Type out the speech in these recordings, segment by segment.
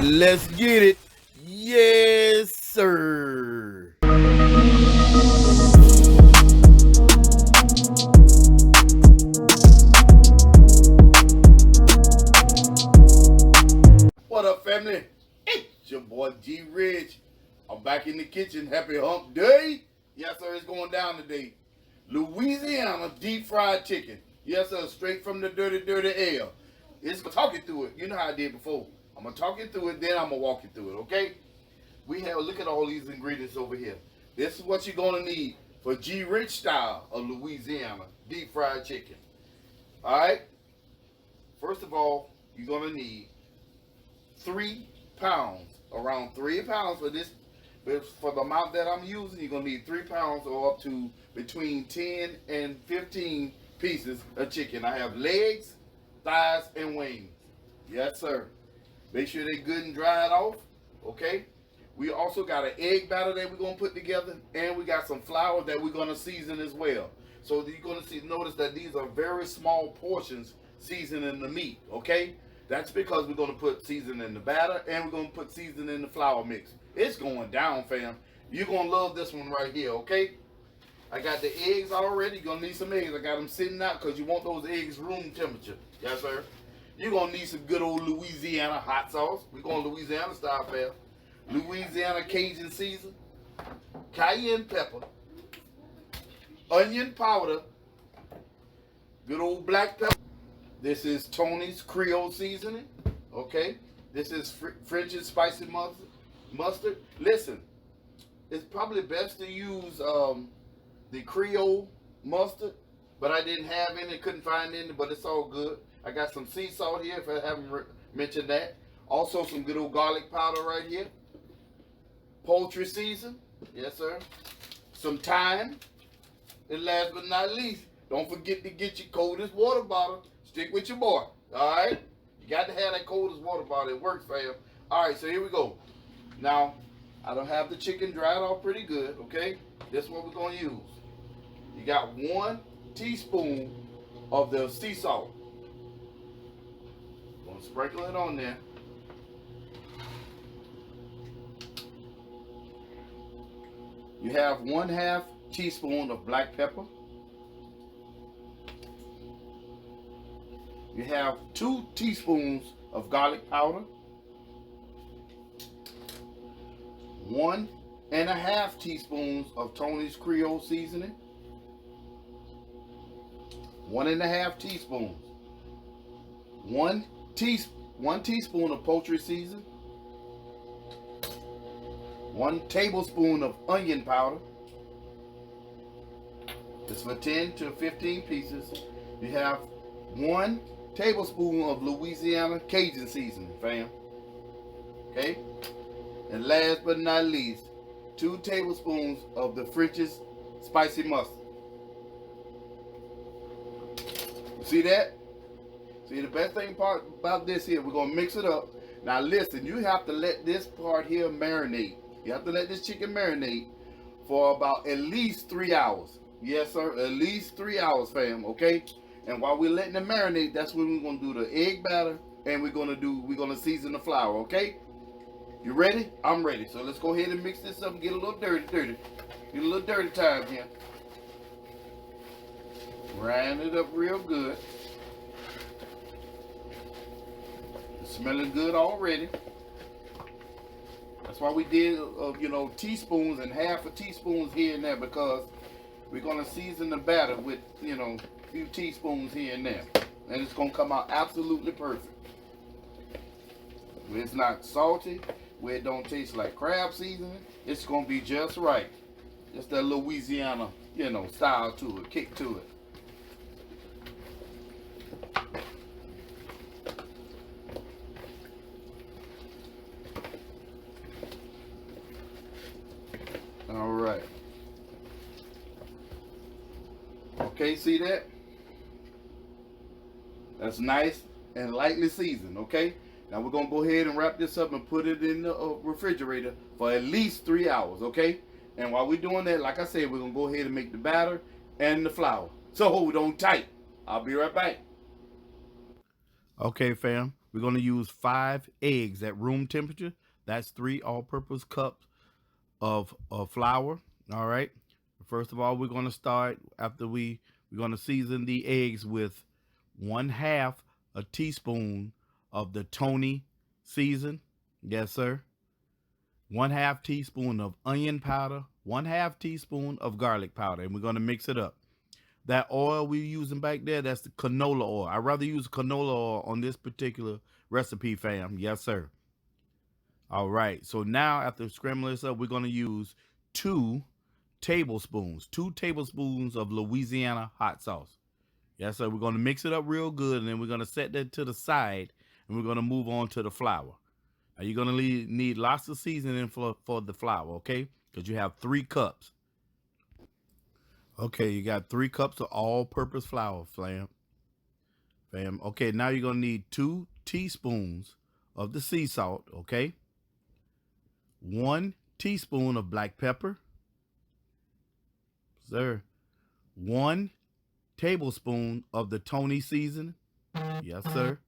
Let's get it. Yes, sir. What up, family? It's your boy Grich. I'm back in the kitchen. Happy hump day. Yes, sir. It's going down today. Louisiana deep fried chicken. Yes, sir. Straight from the dirty air. It's talking through it. You know how I did before. I'm gonna talk you through it, then I'm gonna walk you through it. Okay? We have look at all these ingredients over here. This is what you're gonna need for Grich style of Louisiana deep fried chicken. All right. First of all, you're gonna need 3 pounds, around 3 pounds for this. But for the amount that I'm using, you're gonna need 3 pounds or up to between 10 and 15 pieces of chicken. I have legs, thighs, and wings. Yes, sir. Make sure they're good and dried off. Okay. We also got an egg batter that we're gonna put together, and we got some flour that we're gonna season as well. So you're gonna notice that these are very small portions seasoning the meat. Okay. That's because we're going to put seasoning in the batter and we're going to put seasoning in the flour mix. It's going down, fam. You're going to love this one right here, okay? I got the eggs already. You're going to need some eggs. I got them sitting out because you want those eggs room temperature. Yes, sir. You're going to need some good old Louisiana hot sauce. We're going Louisiana style, fam. Louisiana Cajun season. Cayenne pepper. Onion powder. Good old black pepper. This is Tony's Creole seasoning, okay? This is French's spicy mustard. Listen, it's probably best to use the Creole mustard, but I didn't have any, couldn't find any, but it's all good. I got some sea salt here, if I haven't mentioned that. Also some good old garlic powder right here. Poultry season, yes sir. Some thyme, and last but not least, don't forget to get your coldest water bottle. Stick with your boy, all right? You got to have that coldest water bottle. It works, fam. All right, so here we go. Now, I don't have the chicken dried off pretty good, okay? This is what we're going to use. You got 1 teaspoon of the sea salt. Going to sprinkle it on there. You have 1/2 teaspoon of black pepper. You have 2 teaspoons of garlic powder, 1.5 teaspoons of Tony's Creole seasoning, 1.5 teaspoons, 1 teaspoon of poultry season, 1 tablespoon of onion powder. It's for 10 to 15 pieces. You have 1 tablespoon of Louisiana Cajun seasoning, fam. Okay? And last but not least, 2 tablespoons of the French's spicy mustard. You see that? See, the best thing part about this here, we're going to mix it up. Now listen, you have to let this part here marinate. You have to let this chicken marinate for about at least 3 hours. Yes, sir. At least 3 hours, fam. Okay? And while we're letting it marinate, that's when we're gonna do the egg batter, and we're gonna season the flour, okay? You ready? I'm ready. So let's go ahead and mix this up and get a little dirty. Get a little dirty time here. Grind it up real good. It's smelling good already. That's why we did, teaspoons and 1/2 teaspoons here and there, because we're gonna season the batter with, a few teaspoons here and there, and it's gonna come out absolutely perfect. Where it's not salty, where it don't taste like crab seasoning, it's gonna be just right. Just that Louisiana, style to it, kick to it. All right. Okay, see that? That's nice and lightly seasoned, okay? Now we're gonna go ahead and wrap this up and put it in the refrigerator for at least 3 hours, okay? And while we're doing that, like I said, we're gonna go ahead and make the batter and the flour. So hold on tight. I'll be right back. Okay, fam. we're going to use 5 eggs at room temperature. That's 3 all-purpose cups of flour. All right. First of all, we're going to start after we're going to season the eggs with 1/2 a teaspoon of the Tony season. Yes, sir. 1/2 teaspoon of onion powder, 1/2 teaspoon of garlic powder, and we're going to mix it up. That oil we're using back there, that's the canola oil. I'd rather use canola oil on this particular recipe, fam. Yes, sir. All right. So now after scrambling this up, we're going to use 2 tablespoons of Louisiana hot sauce. Yes, sir. We're going to mix it up real good, and then we're going to set that to the side, and we're going to move on to the flour. Now, you're going to need lots of seasoning for the flour, okay? Because you have 3 cups. Okay, you got 3 cups of all-purpose flour, fam. Okay, now you're going to need 2 teaspoons of the sea salt, okay? 1 teaspoon of black pepper. Sir. 1 tablespoon of the Tony seasoning. Yes, sir.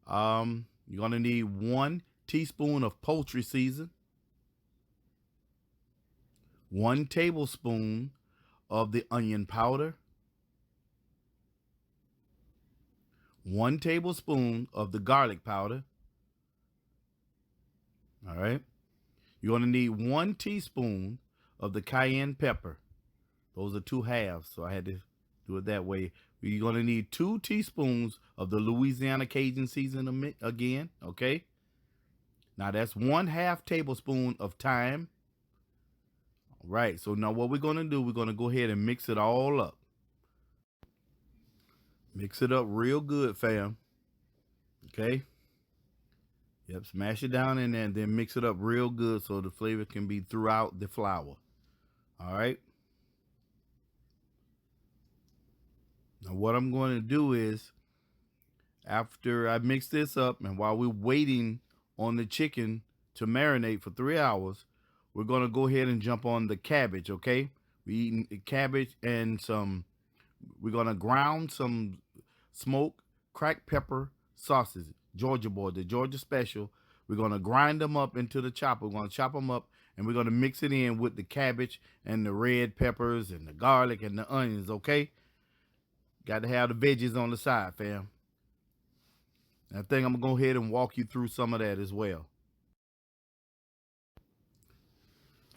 You're going to need 1 teaspoon of poultry season. 1 tablespoon of the onion powder. 1 tablespoon of the garlic powder. All right. You're going to need 1 teaspoon of the cayenne pepper. Those are 2 halves, so I had to do it that way. You're going to need 2 teaspoons of the Louisiana Cajun seasoning again, okay? Now that's 1/2 tablespoon of thyme. All right, so now what we're going to do, we're going to go ahead and mix it all up. Mix it up real good, fam. Okay? Yep, smash it down in there and then mix it up real good so the flavor can be throughout the flour. All right? Now what I'm going to do is, after I mix this up and while we're waiting on the chicken to marinate for 3 hours, we're going to go ahead and jump on the cabbage, okay? We're eating cabbage and we're going to ground some smoked cracked pepper sausages, Georgia boy, the Georgia special. We're going to grind them up into the chopper. We're going to chop them up and we're going to mix it in with the cabbage and the red peppers and the garlic and the onions, okay? Got to have the veggies on the side, fam. I think I'm going to go ahead and walk you through some of that as well.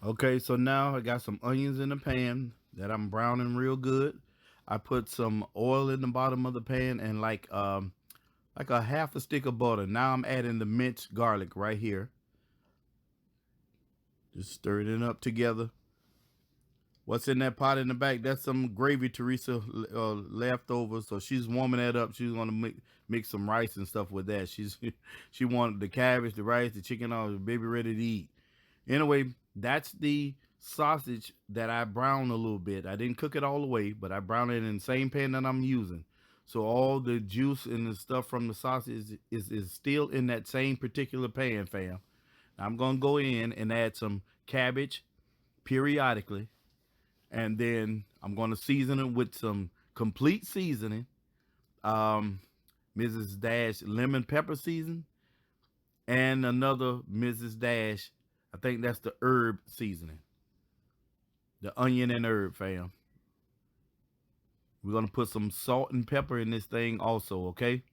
Okay, so now I got some onions in the pan that I'm browning real good. I put some oil in the bottom of the pan and like a 1/2 stick of butter. Now I'm adding the minced garlic right here. Just stir it up together. What's in that pot in the back? That's some gravy Teresa left over. So she's warming that up. She's gonna mix some rice and stuff with that. She wanted the cabbage, the rice, the chicken, all the baby ready to eat. Anyway, that's the sausage that I browned a little bit. I didn't cook it all the way, but I browned it in the same pan that I'm using. So all the juice and the stuff from the sausage is still in that same particular pan, fam. I'm going to go in and add some cabbage periodically. And then I'm going to season it with some complete seasoning. Mrs. Dash lemon pepper season. And another Mrs. Dash, I think that's the herb seasoning. The onion and herb, fam. We're going to put some salt and pepper in this thing also, okay?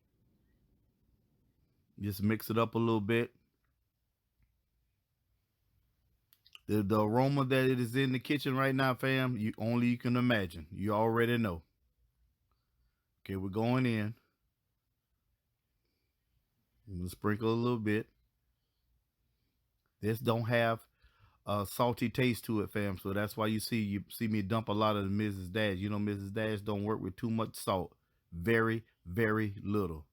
Just mix it up a little bit. The aroma that it is in the kitchen right now, fam, you can imagine. You already know. Okay, we're going in. I'm going to sprinkle a little bit. This don't have a salty taste to it, fam. So that's why you see me dump a lot of the Mrs. Dash. You know, Mrs. Dash don't work with too much salt. Very, very little.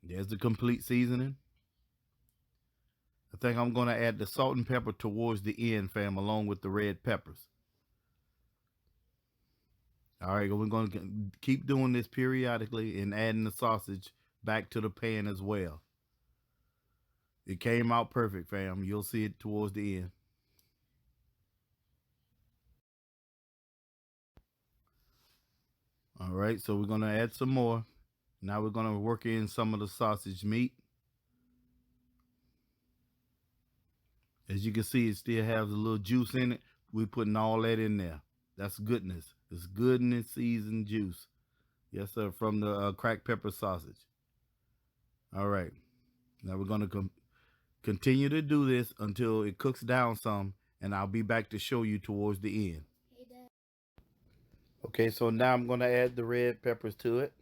There's the complete seasoning. I think I'm going to add the salt and pepper towards the end, fam, along with the red peppers. All right, we're going to keep doing this periodically and adding the sausage back to the pan as well. It came out perfect, fam. You'll see it towards the end. All right, so we're going to add some more. Now we're going to work in some of the sausage meat. As you can see, it still has a little juice in it. We're putting all that in there. That's goodness. It's goodness seasoned juice. Yes, sir, from the cracked pepper sausage. All right. Now we're going to continue to do this until it cooks down some, and I'll be back to show you towards the end. Okay, so now I'm going to add the red peppers to it.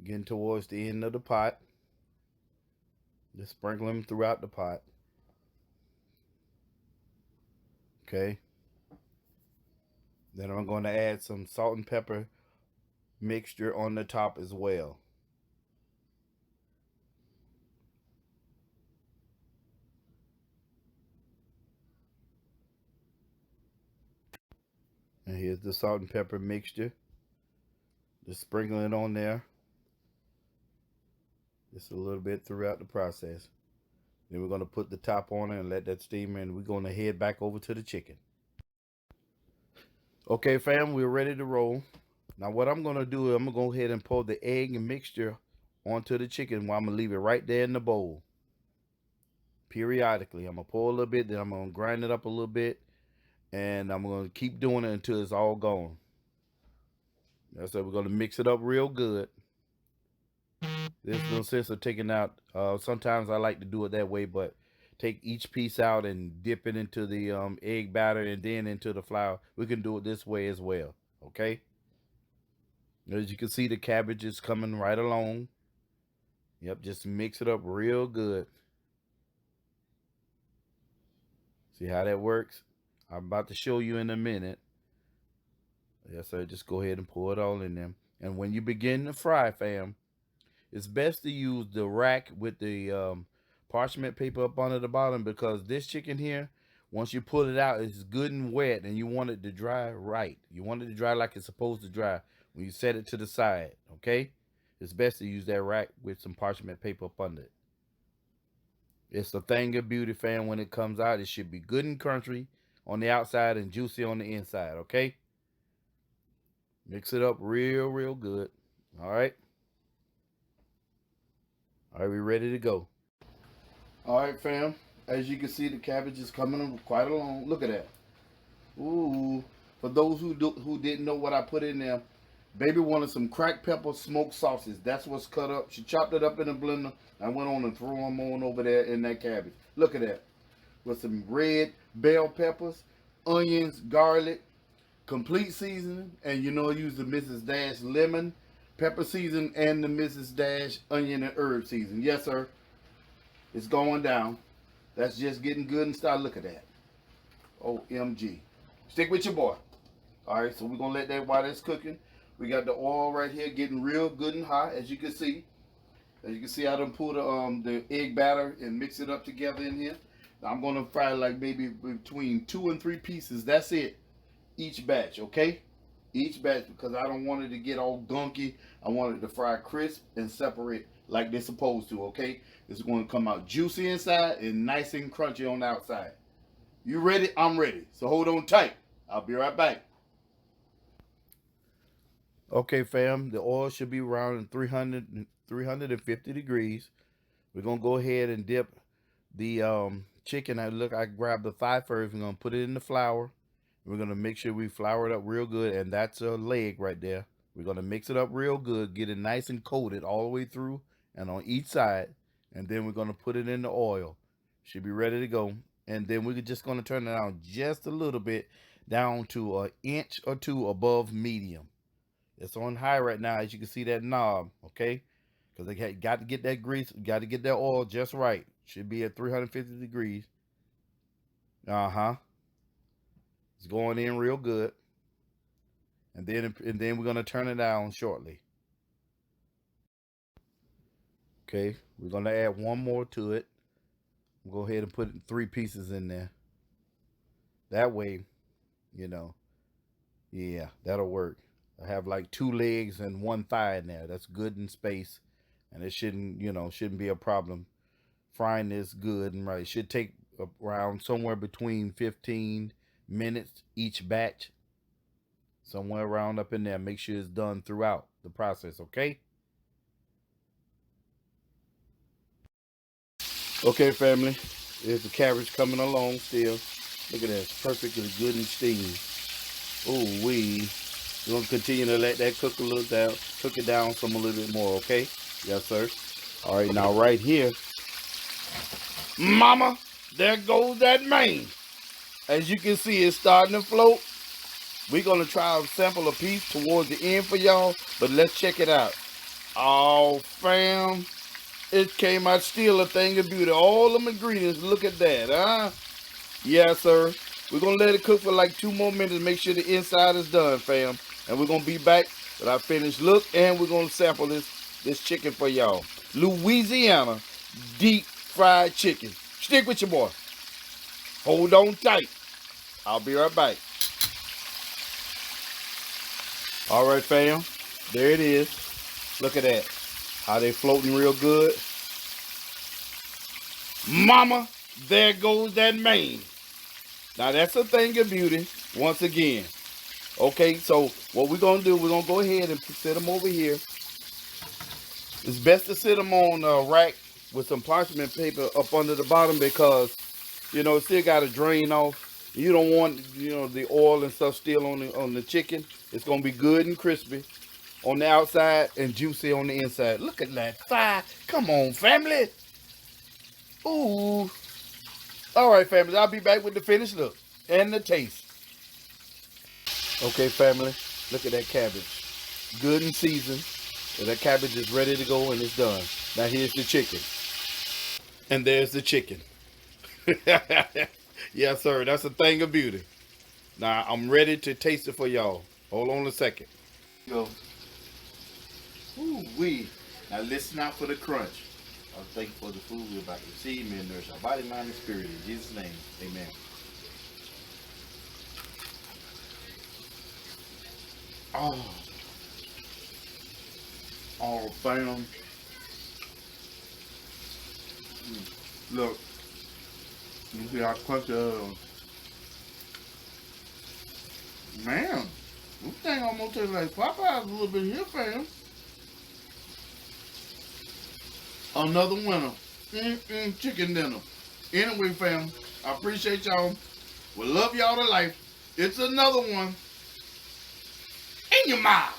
Getting towards the end of the pot. Just sprinkle them throughout the pot. Okay. Then I'm going to add some salt and pepper mixture on the top as well. And here's the salt and pepper mixture. Just sprinkle it on there. Just a little bit throughout the process. Then we're going to put the top on it and let that steam in. We're going to head back over to the chicken. Okay, fam, we're ready to roll. Now what I'm going to do, I'm going to go ahead and pour the egg and mixture onto the chicken while I'm going to leave it right there in the bowl. Periodically, I'm going to pour a little bit, then I'm going to grind it up a little bit, and I'm going to keep doing it until it's all gone. That's it. We're going to mix it up real good. There's no sense of taking out. Sometimes I like to do it that way, but take each piece out and dip it into the egg batter and then into the flour. We can do it this way as well. Okay. As you can see, the cabbage is coming right along. Yep, just mix it up real good. See how that works? I'm about to show you in a minute. Yes, sir. Just go ahead and pour it all in there. And when you begin to fry, fam, it's best to use the rack with the parchment paper up under the bottom, because this chicken here, once you pull it out, it's good and wet, and you want it to dry right. You want it to dry like it's supposed to dry when you set it to the side, okay? It's best to use that rack with some parchment paper up under it. It's a thing of beauty, fam. When it comes out, it should be good and crunchy on the outside and juicy on the inside, okay? Mix it up real good. All right. All right, we ready to go. All right, fam. As you can see, the cabbage is coming quite along. Look at that. Ooh. For those who didn't know what I put in there, baby wanted some cracked pepper smoked sausage. That's what's cut up. She chopped it up in a blender. I went on and threw them on over there in that cabbage. Look at that. With some red bell peppers, onions, garlic, complete seasoning, and you know I use the Mrs. Dash lemon pepper season and the Mrs. Dash onion and herb season. Yes, sir. It's going down. That's just getting good and start. Look at that. OMG. Stick with your boy. All right, so we're going to let that while that's cooking. We got the oil right here getting real good and hot, as you can see. As you can see, I done pull the egg batter and mix it up together in here. Now I'm going to fry like maybe between 2 and 3 pieces. That's it. Each batch, okay? Each batch, because I don't want it to get all gunky. I want it to fry crisp and separate like they're supposed to, okay? It's going to come out juicy inside and nice and crunchy on the outside. You ready? I'm ready. So hold on tight. I'll be right back. Okay, fam. The oil should be around 350 degrees. We're going to go ahead and dip the chicken. I grabbed the thigh first. We're going to put it in the flour. We're going to make sure we flour it up real good. And that's a leg right there. We're going to mix it up real good. Get it nice and coated all the way through and on each side. And then we're going to put it in the oil. Should be ready to go. And then we're just going to turn it down just a little bit, down to an inch or 2 above medium. It's on high right now, as you can see that knob, okay? Because they got to get that grease, got to get that oil just right. Should be at 350 degrees. It's going in real good. And then we're going to turn it down shortly. Okay, we're going to add one more to it. We'll go ahead and put 3 pieces in there. That way, you know, yeah, that'll work. I have like 2 legs and 1 thigh in there. That's good in space. And it shouldn't be a problem. Frying this good and right. It should take around somewhere between 15 minutes each batch. Somewhere around up in there. Make sure it's done throughout the process, okay? Okay, family. There's the cabbage coming along still. Look at that. It's perfectly good and steamed. Ooh wee. We're gonna continue to let that cook a little down, cook it down some a little bit more, okay? Yes, sir. All right, now right here, mama, there goes that mane. As you can see, it's starting to float. We're gonna try to sample a piece towards the end for y'all, but let's check it out. Oh, fam, it came out still a thing of beauty. All them ingredients, look at that, huh? Yes, sir. We're gonna let it cook for like 2 more minutes, make sure the inside is done, fam. And we're gonna be back with our finished look, and we're gonna sample this chicken for y'all. Louisiana deep fried chicken. Stick with your boy. Hold on tight. I'll be right back. All right, fam. There it is. Look at that. How they floating real good. Mama, there goes that mane. Now that's a thing of beauty once again. Okay, so what we're gonna do, we're gonna go ahead and sit them over here. It's best to sit them on a rack with some parchment paper up under the bottom because, you know, it still got to drain off. You don't want, you know, the oil and stuff still on the chicken. It's gonna be good and crispy on the outside and juicy on the inside. Look at that fire. Come on, family. Ooh. All right, family, I'll be back with the finished look and the taste. Okay, family, look at that cabbage. Good and seasoned. And that cabbage is ready to go and it's done. Now here's the chicken. And there's the chicken. Yes, sir, that's a thing of beauty. Now I'm ready to taste it for y'all. Hold on a second. Go. Ooh wee. Now listen out for the crunch. I thank you for the food we're about to receive and nourish our body, mind, and spirit. In Jesus' name, amen. Oh, fam. Look. You see how crunchy it is. Man, this thing almost tastes like Popeyes a little bit here, fam. Another winner. Chicken dinner. Anyway, fam, I appreciate y'all. We love y'all to life. It's another one in your mouth.